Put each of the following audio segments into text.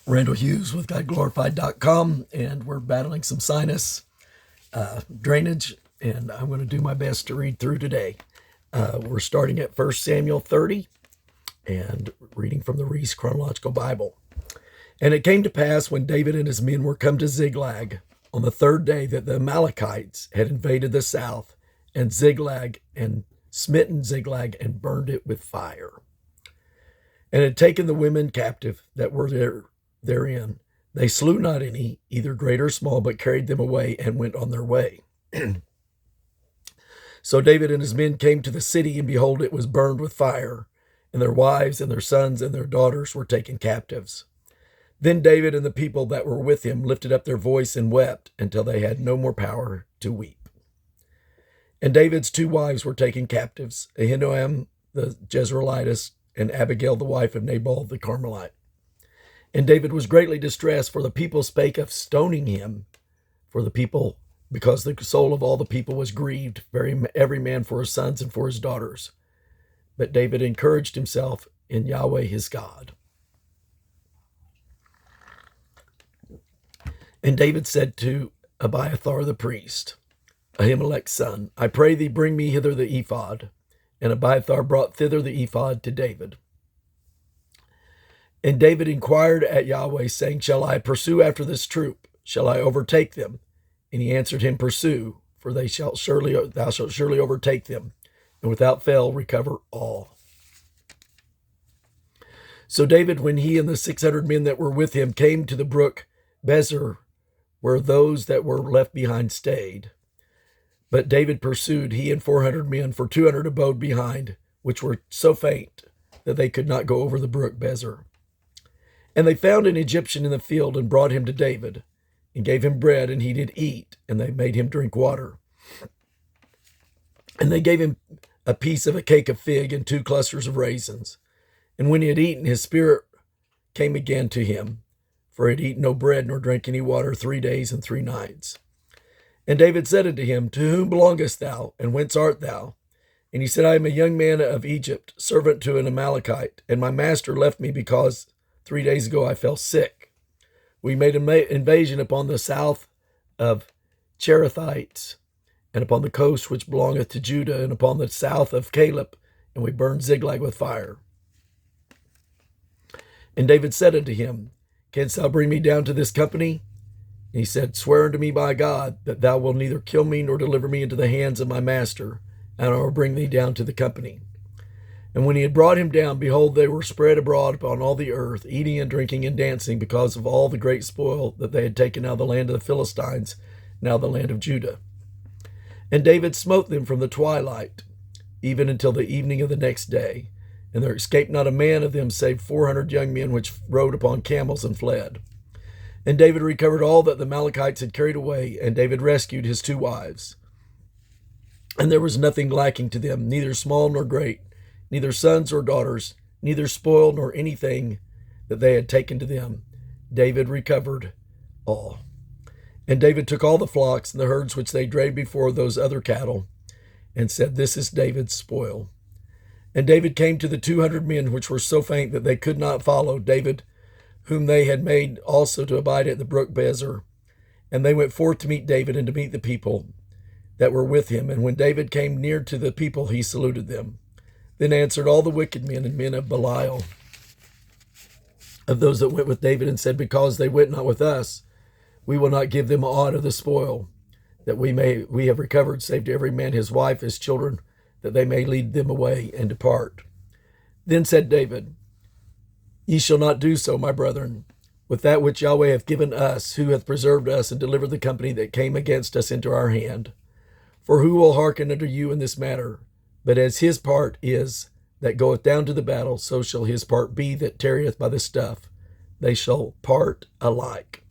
Randall Hughes with GodGlorified.com, and we're battling some sinus drainage, and I'm going to do my best to read through today. We're starting at 1 Samuel 30 and reading from the Reese Chronological Bible. And it came to pass when David and his men were come to Ziklag on the third day that the Amalekites had invaded the south and Ziklag and smitten Ziklag and burned it with fire, and had taken the women captive that were therein. They slew not any, either great or small, but carried them away and went on their way. So David and his men came to the city, and behold, it was burned with fire, and their wives and their sons and their daughters were taken captives. Then David and the people that were with him lifted up their voice and wept until they had no more power to weep. And David's two wives were taken captives, Ahinoam the Jezreelitess and Abigail the wife of Nabal the Carmelite. And David was greatly distressed, for the people spake of stoning him, because the soul of all the people was grieved, every man for his sons and for his daughters. But David encouraged himself in Yahweh his God. And David said to Abiathar the priest, Ahimelech's son, I pray thee, bring me hither the ephod. And Abiathar brought thither the ephod to David. And David inquired at Yahweh, saying, Shall I pursue after this troop? Shall I overtake them? And he answered him, Pursue, for thou shalt surely overtake them, and without fail recover all. So David, when he and the 600 men that were with him came to the brook Bezer, where those that were left behind stayed. But David pursued, he and 400 men, for 200 abode behind, which were so faint that they could not go over the brook Bezer. And they found an Egyptian in the field, and brought him to David, and gave him bread, and he did eat, and they made him drink water. And they gave him a piece of a cake of fig and 2 clusters of raisins. And when he had eaten, his spirit came again to him, for he had eaten no bread nor drank any water 3 days and 3 nights. And David said unto him, To whom belongest thou, and whence art thou? And he said, I am a young man of Egypt, servant to an Amalekite, and my master left me because 3 days ago I fell sick. We made an invasion upon the south of Cherethites, and upon the coast which belongeth to Judah, and upon the south of Caleb, and we burned Ziklag with fire. And David said unto him, Canst thou bring me down to this company? And he said, Swear unto me by God that thou wilt neither kill me nor deliver me into the hands of my master, and I will bring thee down to the company. And when he had brought him down, behold, they were spread abroad upon all the earth, eating and drinking and dancing, because of all the great spoil that they had taken out of the land of the Philistines, now the land of Judah. And David smote them from the twilight, even until the evening of the next day. And there escaped not a man of them, save 400 young men, which rode upon camels and fled. And David recovered all that the Amalekites had carried away, and David rescued his 2 wives. And there was nothing lacking to them, neither small nor great, neither sons or daughters, neither spoil nor anything that they had taken to them. David recovered all. And David took all the flocks and the herds which they drave before those other cattle, and said, This is David's spoil. And David came to the 200 men which were so faint that they could not follow David, whom they had made also to abide at the brook Bezer. And they went forth to meet David and to meet the people that were with him. And when David came near to the people, he saluted them. Then answered all the wicked men and men of Belial, of those that went with David, and said, Because they went not with us, we will not give them aught of the spoil that we have recovered, save to every man his wife, his children, that they may lead them away and depart. Then said David, Ye shall not do so, my brethren, with that which Yahweh hath given us, who hath preserved us and delivered the company that came against us into our hand. For who will hearken unto you in this matter? But as his part is that goeth down to the battle, so shall his part be that tarrieth by the stuff. They shall part alike.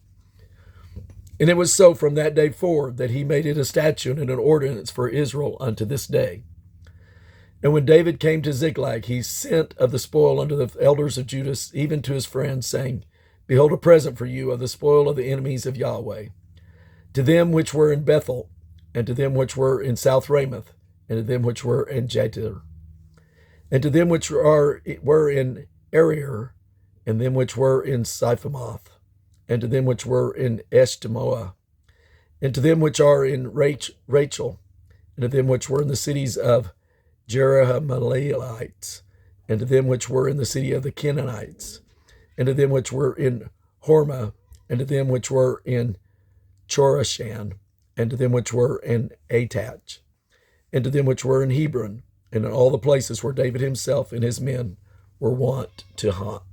And it was so from that day forward that he made it a statute and an ordinance for Israel unto this day. And when David came to Ziklag, he sent of the spoil unto the elders of Judah, even to his friends, saying, Behold, a present for you of the spoil of the enemies of Yahweh. To them which were in Bethel, and to them which were in South Ramoth, and to them which were in Jatir, and to them which were in Arier, and them which were in Siphamoth, and to them which were in Eshtemoa, and to them which are in Rachel, and to them which were in the cities of Jerahmeelites, and to them which were in the city of the Canaanites, and to them which were in Hormah, and to them which were in Chorashan, and to them which were in Atach, and to them which were in Hebron, and in all the places where David himself and his men were wont to hunt.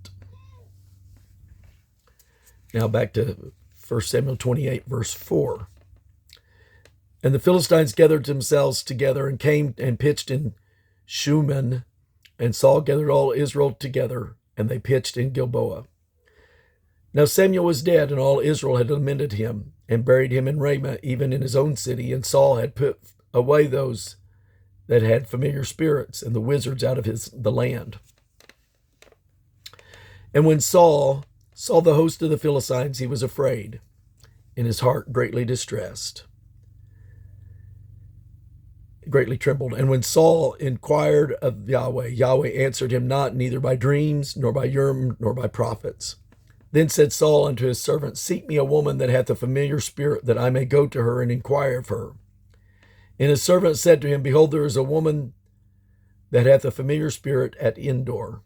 Now back to 1 Samuel 28, verse 4. And the Philistines gathered themselves together and came and pitched in Shunem, and Saul gathered all Israel together, and they pitched in Gilboa. Now Samuel was dead, and all Israel had lamented him, and buried him in Ramah, even in his own city, and Saul had put away those that had familiar spirits and the wizards out of the land. And when Saul saw the host of the Philistines, he was afraid, and his heart greatly distressed, greatly trembled. And when Saul inquired of Yahweh, Yahweh answered him not, neither by dreams, nor by Urim, nor by prophets. Then said Saul unto his servants, Seek me a woman that hath a familiar spirit, that I may go to her and inquire of her. And his servant said to him, Behold, there is a woman that hath a familiar spirit at Endor.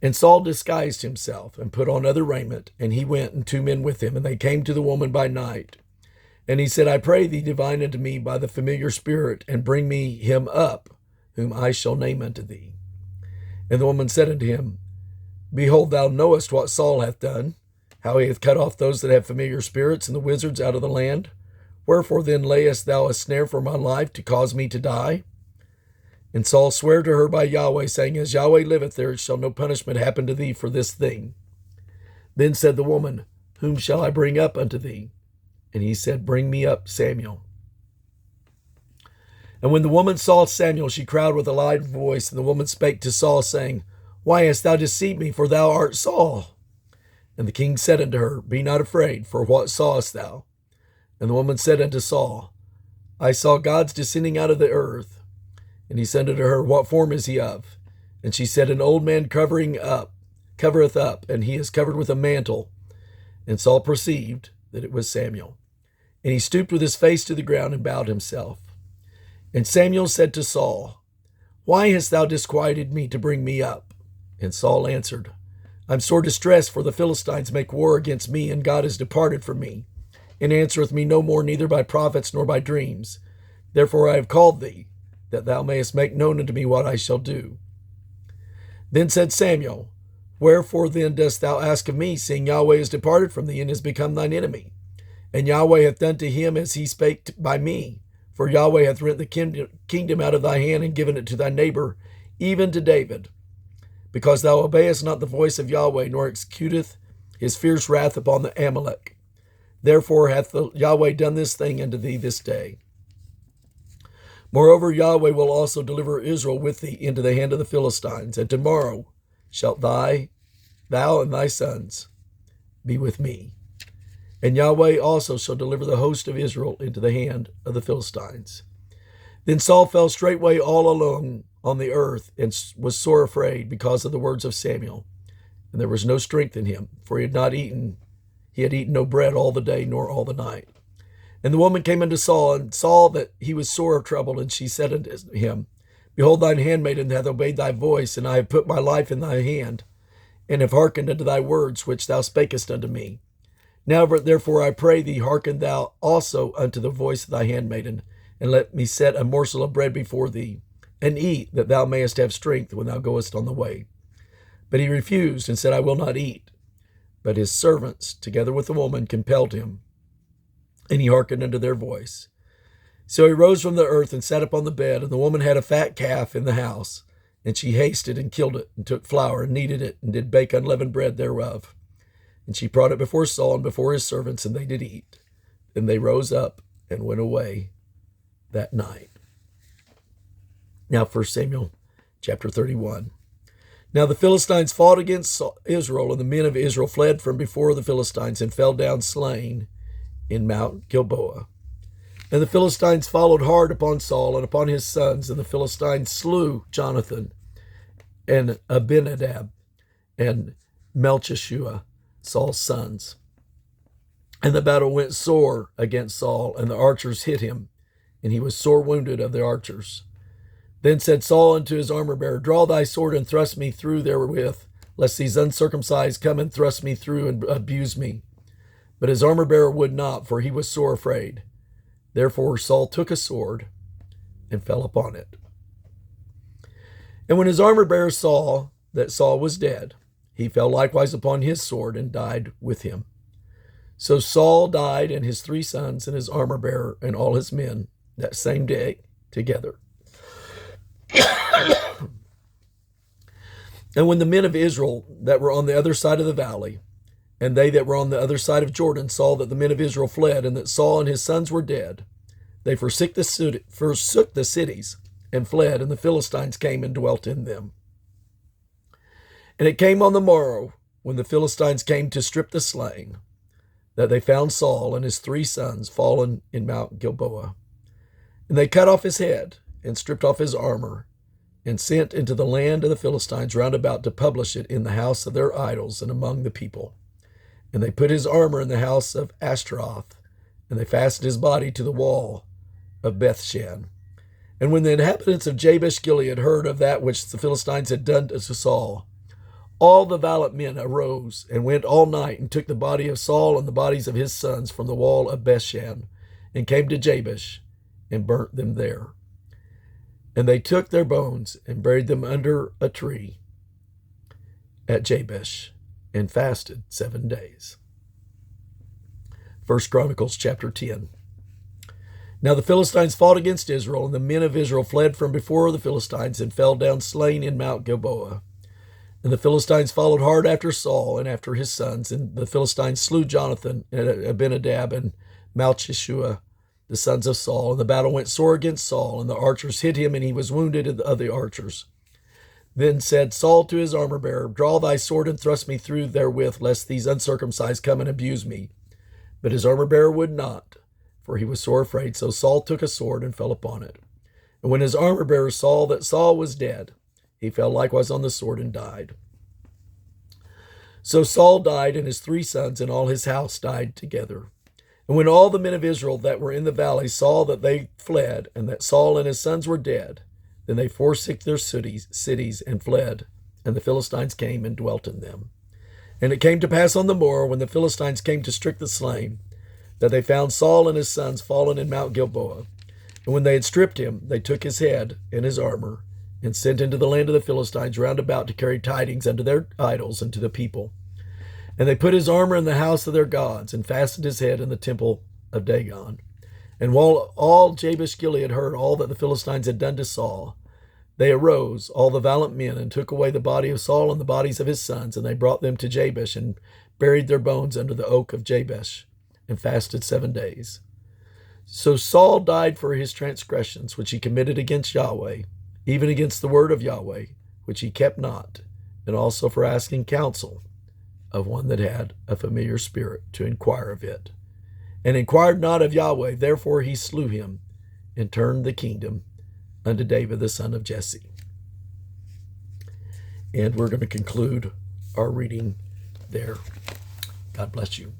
And Saul disguised himself, and put on other raiment, and he went, and 2 men with him, and they came to the woman by night. And he said, I pray thee, divine unto me by the familiar spirit, and bring me him up, whom I shall name unto thee. And the woman said unto him, Behold, thou knowest what Saul hath done, how he hath cut off those that have familiar spirits and the wizards out of the land. Wherefore then layest thou a snare for my life, to cause me to die? And Saul sware to her by Yahweh, saying, As Yahweh liveth, there shall no punishment happen to thee for this thing. Then said the woman, Whom shall I bring up unto thee? And he said, Bring me up Samuel. And when the woman saw Samuel, she cried with a loud voice, and the woman spake to Saul, saying, Why hast thou deceived me? For thou art Saul. And the king said unto her, Be not afraid, for what sawest thou? And the woman said unto Saul, I saw gods descending out of the earth. And he said unto her, What form is he of? And she said, An old man covereth up, and he is covered with a mantle. And Saul perceived that it was Samuel. And he stooped with his face to the ground and bowed himself. And Samuel said to Saul, Why hast thou disquieted me to bring me up? And Saul answered, I am sore distressed, for the Philistines make war against me, and God is departed from me, and answereth me no more, neither by prophets nor by dreams. Therefore I have called thee, that thou mayest make known unto me what I shall do. Then said Samuel, Wherefore then dost thou ask of me, seeing Yahweh is departed from thee, and is become thine enemy? And Yahweh hath done to him as he spake by me. For Yahweh hath rent the kingdom out of thy hand, and given it to thy neighbor, even to David. Because thou obeyest not the voice of Yahweh, nor executeth his fierce wrath upon the Amalek. Therefore hath Yahweh done this thing unto thee this day. Moreover, Yahweh will also deliver Israel with thee into the hand of the Philistines, and tomorrow shalt thou and thy sons be with me. And Yahweh also shall deliver the host of Israel into the hand of the Philistines. Then Saul fell straightway all alone on the earth, and was sore afraid because of the words of Samuel. And there was no strength in him, for he had eaten no bread all the day nor all the night. And the woman came unto Saul, and saw that he was sore troubled, and she said unto him, Behold, thine handmaiden hath obeyed thy voice, and I have put my life in thy hand, and have hearkened unto thy words which thou spakest unto me. Now therefore I pray thee, hearken thou also unto the voice of thy handmaiden, and let me set a morsel of bread before thee, and eat, that thou mayest have strength when thou goest on the way. But he refused, and said, I will not eat. But his servants, together with the woman, compelled him, and he hearkened unto their voice. So he rose from the earth and sat upon the bed, and the woman had a fat calf in the house, and she hasted and killed it, and took flour and kneaded it, and did bake unleavened bread thereof. And she brought it before Saul and before his servants, and they did eat. Then they rose up and went away that night. Now 1 Samuel chapter 31. Now the Philistines fought against Israel, and the men of Israel fled from before the Philistines, and fell down slain in Mount Gilboa. And the Philistines followed hard upon Saul and upon his sons, and the Philistines slew Jonathan and Abinadab, and Melchishua, Saul's sons. And the battle went sore against Saul, and the archers hit him, and he was sore wounded of the archers. Then said Saul unto his armor-bearer, Draw thy sword and thrust me through therewith, lest these uncircumcised come and thrust me through and abuse me. But his armor-bearer would not, for he was sore afraid. Therefore Saul took a sword and fell upon it. And when his armor-bearer saw that Saul was dead, he fell likewise upon his sword and died with him. So Saul died, and his 3 sons, and his armor-bearer, and all his men, that same day together. And when the men of Israel that were on the other side of the valley, and they that were on the other side of Jordan, saw that the men of Israel fled, and that Saul and his sons were dead, they forsook the cities and fled, and the Philistines came and dwelt in them. And it came on the morrow, when the Philistines came to strip the slain, that they found Saul and his 3 sons fallen in Mount Gilboa. And they cut off his head, and stripped off his armor, and sent into the land of the Philistines round about to publish it in the house of their idols and among the people. And they put his armor in the house of Ashtaroth, and they fastened his body to the wall of Bethshan. And when the inhabitants of Jabesh Gilead heard of that which the Philistines had done to Saul, all the valiant men arose and went all night and took the body of Saul and the bodies of his sons from the wall of Bethshan, and came to Jabesh and burnt them there. And they took their bones and buried them under a tree at Jabesh, and fasted 7 days. 1 Chronicles chapter 10. Now the Philistines fought against Israel, and the men of Israel fled from before the Philistines and fell down slain in Mount Gilboa. And the Philistines followed hard after Saul and after his sons, and the Philistines slew Jonathan and Abinadab and Malchishua, the sons of Saul. And the battle went sore against Saul, and the archers hit him, and he was wounded of the archers. Then said Saul to his armor-bearer, Draw thy sword and thrust me through therewith, lest these uncircumcised come and abuse me. But his armor-bearer would not, for he was sore afraid. So Saul took a sword and fell upon it. And when his armor-bearer saw that Saul was dead, he fell likewise on the sword and died. So Saul died, and his 3 sons and all his house died together. And when all the men of Israel that were in the valley saw that they fled, and that Saul and his sons were dead, then they forsook their cities and fled, and the Philistines came and dwelt in them. And it came to pass on the morrow, when the Philistines came to strip the slain, that they found Saul and his sons fallen in Mount Gilboa. And when they had stripped him, they took his head and his armor, and sent into the land of the Philistines round about to carry tidings unto their idols and to the people. And they put his armor in the house of their gods, and fastened his head in the temple of Dagon. And while all Jabesh Gilead heard all that the Philistines had done to Saul, they arose, all the valiant men, and took away the body of Saul and the bodies of his sons, and they brought them to Jabesh, and buried their bones under the oak of Jabesh, and fasted 7 days. So Saul died for his transgressions, which he committed against Yahweh, even against the word of Yahweh, which he kept not, and also for asking counsel of one that had a familiar spirit to inquire of it, and inquired not of Yahweh. Therefore he slew him, and turned the kingdom unto David the son of Jesse. And we're going to conclude our reading there. God bless you.